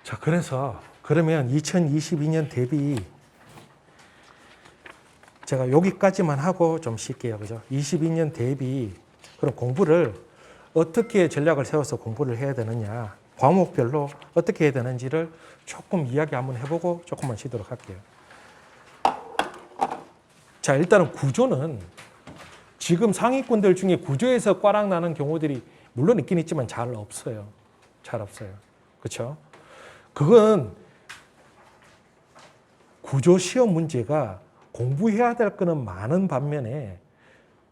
자, 그래서 그러면 2022년 대비 제가 여기까지만 하고 좀 쉴게요. 그죠? 22년 대비 그럼 공부를 어떻게 전략을 세워서 공부를 해야 되느냐, 과목별로 어떻게 해야 되는지를 조금 이야기 한번 해보고 조금만 쉬도록 할게요. 자, 일단은 구조는 지금 상위권들 중에 구조에서 꽈락 나는 경우들이 물론 있긴 있지만 잘 없어요. 잘 없어요. 그렇죠? 그건 구조 시험 문제가 공부해야 될 거는 많은 반면에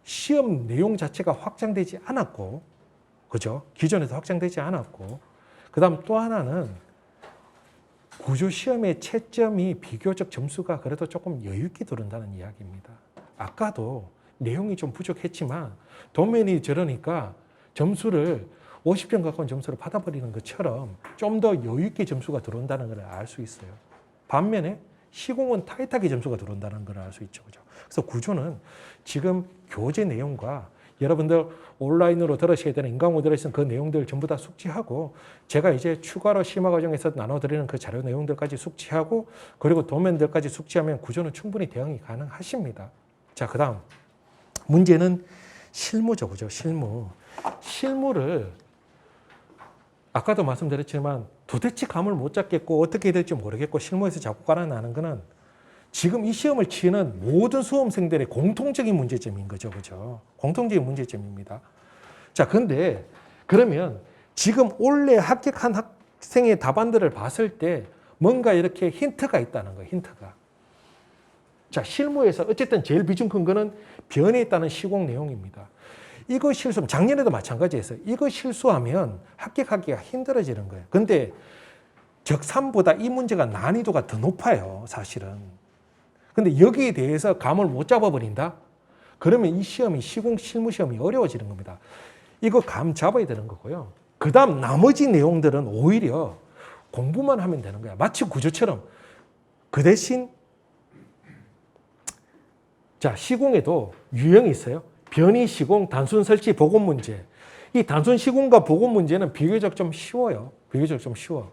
시험 내용 자체가 확장되지 않았고, 그죠? 기존에서 확장되지 않았고, 그 다음 또 하나는 구조 시험의 채점이 비교적 점수가 그래도 조금 여유 있게 들어온다는 이야기입니다. 아까도 내용이 좀 부족했지만 도면이 저러니까 점수를 50점 가까운 점수를 받아버리는 것처럼 좀 더 여유 있게 점수가 들어온다는 걸 알 수 있어요. 반면에 시공은 타이트하게 점수가 들어온다는 걸 알 수 있죠. 그죠? 그래서 구조는 지금 교재 내용과 여러분들 온라인으로 들으셔야 되는 인강으로 들으시는 그 내용들 전부 다 숙지하고 제가 이제 추가로 심화 과정에서 나눠드리는 그 자료 내용들까지 숙지하고 그리고 도면들까지 숙지하면 구조는 충분히 대응이 가능하십니다. 자, 그 다음 문제는 실무죠. 그죠? 실무를 아까도 말씀드렸지만 도대체 감을 못 잡겠고 어떻게 해야 될지 모르겠고 실무에서 자꾸 깔아나는 거는 지금 이 시험을 치는 모든 수험생들의 공통적인 문제점인 거죠. 그죠? 공통적인 문제점입니다. 자, 근데 그러면 지금 올해 합격한 학생의 답안들을 봤을 때 뭔가 이렇게 힌트가 있다는 거예요. 힌트가. 자, 실무에서 어쨌든 제일 비중 큰 거는 변에 있다는 시공 내용입니다. 이거 실수하면 작년에도 마찬가지였어요. 이거 실수하면 합격하기가 힘들어지는 거예요. 근데 적삼보다 이 문제가 난이도가 더 높아요. 사실은. 근데 여기에 대해서 감을 못 잡아버린다? 그러면 이 시험이 시공 실무 시험이 어려워지는 겁니다. 이거 감 잡아야 되는 거고요. 그 다음 나머지 내용들은 오히려 공부만 하면 되는 거야. 마치 구조처럼. 그 대신 자, 시공에도 유형이 있어요. 변이 시공, 단순 설치, 복원 문제. 이 단순 시공과 복원 문제는 비교적 좀 쉬워요. 비교적 좀 쉬워.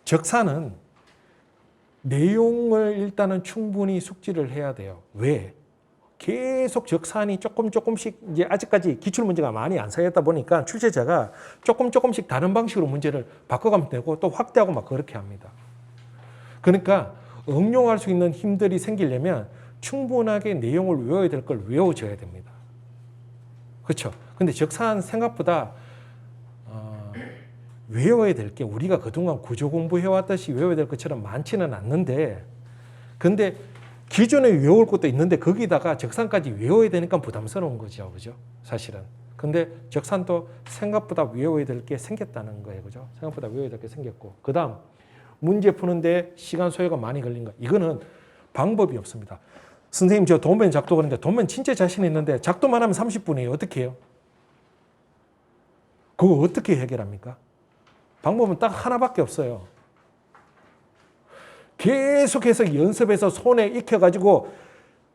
적산은 내용을 일단은 충분히 숙지를 해야 돼요. 왜? 계속 적산이 조금씩 이제 아직까지 기출문제가 많이 안 쌓였다 보니까 출제자가 조금씩 다른 방식으로 문제를 바꿔가면 되고 또 확대하고 막 그렇게 합니다. 그러니까 응용할 수 있는 힘들이 생기려면 충분하게 내용을 외워야 될 걸 외워줘야 됩니다. 그렇죠? 근데 적산 생각보다 외워야 될 게 우리가 그동안 구조 공부해왔듯이 외워야 될 것처럼 많지는 않는데 근데 기존에 외울 것도 있는데 거기다가 적산까지 외워야 되니까 부담스러운 거죠. 그죠? 사실은. 근데 적산도 생각보다 외워야 될 게 생겼다는 거예요. 그죠? 생각보다 외워야 될 게 생겼고. 그 다음, 문제 푸는데 시간 소요가 많이 걸린 거. 이거는 방법이 없습니다. 선생님, 저 도면 작도 그런데 도면 진짜 자신 있는데 작도만 하면 30분이에요. 어떻게 해요? 그거 어떻게 해결합니까? 방법은 딱 하나밖에 없어요. 계속해서 연습해서 손에 익혀가지고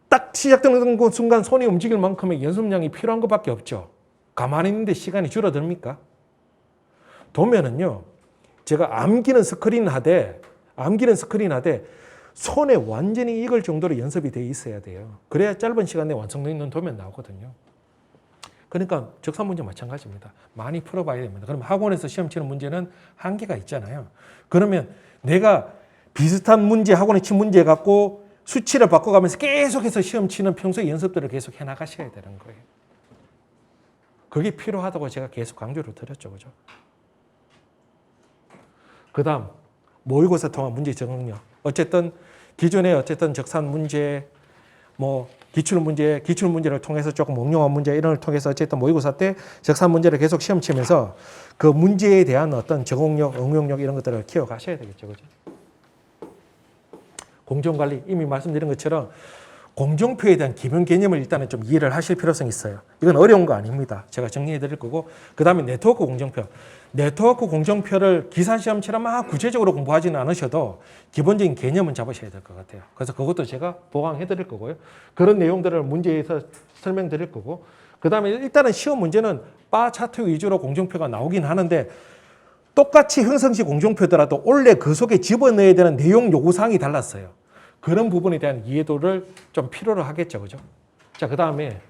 딱 시작되는 순간 손이 움직일 만큼의 연습량이 필요한 것밖에 없죠. 가만히 있는데 시간이 줄어듭니까? 도면은요, 제가 암기는 스크린 하되 손에 완전히 익을 정도로 연습이 돼 있어야 돼요. 그래야 짧은 시간에 완성되는 도면 나오거든요. 그러니까 적산 문제 마찬가지입니다. 많이 풀어봐야 됩니다. 그럼 학원에서 시험 치는 문제는 한계가 있잖아요. 그러면 내가 비슷한 문제, 학원에 친 문제 갖고 수치를 바꿔가면서 계속해서 시험 치는 평소에 연습들을 계속 해나가셔야 되는 거예요. 그게 필요하다고 제가 계속 강조를 드렸죠. 그죠? 그 다음, 모의고사 통합 문제 적응력. 어쨌든 기존에 적산 문제, 기출문제를 통해서 조금 응용한 문제 이런 걸 통해서 어쨌든 모의고사 때 적산 문제를 계속 시험 치면서 그 문제에 대한 어떤 적응력, 응용력 이런 것들을 키워가셔야 되겠죠. 그죠? 공정관리, 이미 말씀드린 것처럼 공정표에 대한 기본 개념을 일단은 좀 이해를 하실 필요성이 있어요. 이건 어려운 거 아닙니다. 제가 정리해 드릴 거고. 그 다음에 네트워크 공정표. 네트워크 공정표를 기사시험처럼 막 구체적으로 공부하지는 않으셔도 기본적인 개념은 잡으셔야 될 것 같아요. 그래서 그것도 제가 보강해 드릴 거고요. 그런 내용들을 문제에서 설명드릴 거고. 그 다음에 일단은 시험 문제는 바 차트 위주로 공정표가 나오긴 하는데 똑같이 형성식 공정표더라도 원래 그 속에 집어넣어야 되는 내용 요구사항이 달랐어요. 그런 부분에 대한 이해도를 좀 필요로 하겠죠. 그죠? 자, 그 다음에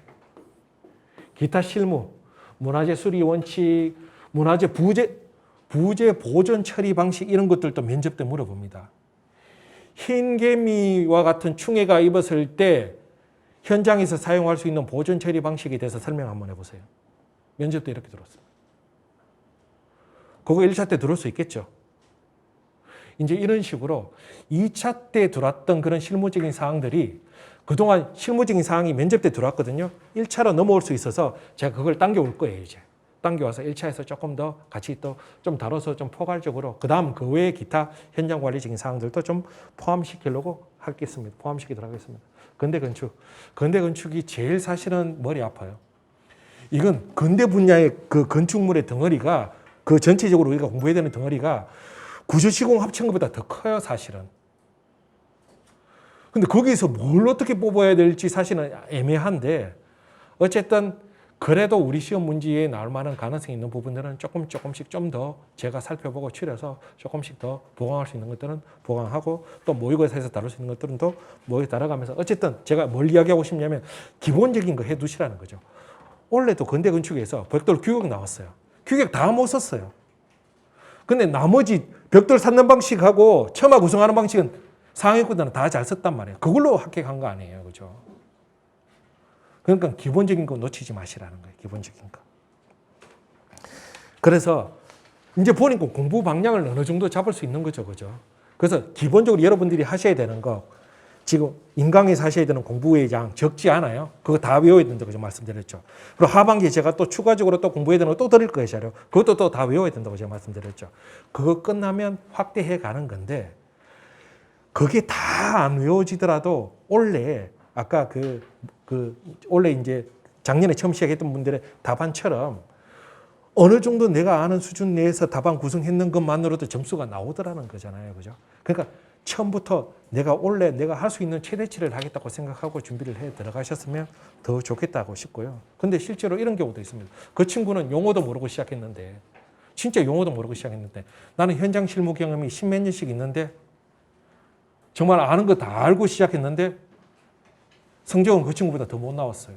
기타 실무, 문화재 수리 원칙, 문화재 부재 보존 처리 방식 이런 것들도 면접 때 물어봅니다. 흰개미와 같은 충해가 입었을 때 현장에서 사용할 수 있는 보존 처리 방식에 대해서 설명 한번 해보세요. 면접 때 이렇게 들었습니다. 그거 1차 때 들을 수 있겠죠. 이제 이런 식으로 2차 때 들어왔던 그런 실무적인 사항들이 그동안 실무적인 사항이 면접 때 들어왔거든요. 1차로 넘어올 수 있어서 제가 그걸 당겨올 거예요, 이제. 당겨와서 1차에서 조금 더 같이 또 좀 다뤄서 좀 포괄적으로 그 다음 그 외에 기타 현장 관리적인 사항들도 좀 포함시키려고 하겠습니다. 포함시키도록 하겠습니다. 근대 건축. 근대 건축이 제일 사실은 머리 아파요. 이건 근대 분야의 그 건축물의 덩어리가 그 전체적으로 우리가 공부해야 되는 덩어리가 구조시공 합친 것보다 더 커요, 사실은. 근데 거기서 뭘 어떻게 뽑아야 될지 사실은 애매한데 어쨌든 그래도 우리 시험 문제에 나올 만한 가능성이 있는 부분들은 조금씩 좀 더 제가 살펴보고 추려서 조금씩 더 보강할 수 있는 것들은 보강하고 또 모의고사에서 다룰 수 있는 것들은 또 모의고사 다뤄가면서 어쨌든 제가 뭘 이야기하고 싶냐면 기본적인 거 해두시라는 거죠. 원래도 근대 건축에서 벽돌 규격 나왔어요. 규격 다 못 썼어요. 근데 나머지 벽돌 쌓는 방식하고 처마 구성하는 방식은 상위권들은 다 잘 썼단 말이에요. 그걸로 합격한 거 아니에요. 그죠? 그러니까 기본적인 거 놓치지 마시라는 거예요. 기본적인 거. 그래서 이제 보니까 공부 방향을 어느 정도 잡을 수 있는 거죠. 그죠? 그래서 기본적으로 여러분들이 하셔야 되는 거 지금 인강에서 하셔야 되는 공부의 양 적지 않아요. 그거 다 외워야 된다고 제가 말씀드렸죠. 그리고 하반기에 제가 또 추가적으로 또 공부해야 되는 거 또 드릴 거예요. 자료. 그것도 또 다 외워야 된다고 제가 말씀드렸죠. 그거 끝나면 확대해 가는 건데 그게 다 안 외워지더라도 원래 아까 원래 이제 작년에 처음 시작했던 분들의 답안처럼 어느 정도 내가 아는 수준 내에서 답안 구성했는 것만으로도 점수가 나오더라는 거잖아요. 그죠? 그러니까 처음부터 내가 할 수 있는 최대치를 하겠다고 생각하고 준비를 해 들어가셨으면 더 좋겠다고 싶고요. 근데 실제로 이런 경우도 있습니다. 그 친구는 용어도 모르고 시작했는데, 진짜 용어도 모르고 시작했는데, 나는 현장 실무 경험이 10몇 년씩 있는데, 정말 아는 거 다 알고 시작했는데, 성적은 그 친구보다 더 못 나왔어요.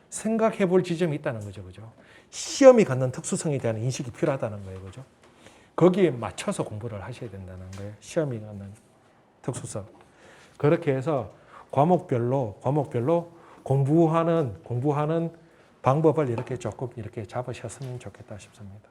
생각해 볼 지점이 있다는 거죠. 그죠? 시험이 갖는 특수성에 대한 인식이 필요하다는 거예요. 그죠? 거기에 맞춰서 공부를 하셔야 된다는 거예요. 시험이 갖는 특수성. 그렇게 해서 과목별로 공부하는 방법을 이렇게 조금 이렇게 잡으셨으면 좋겠다 싶습니다.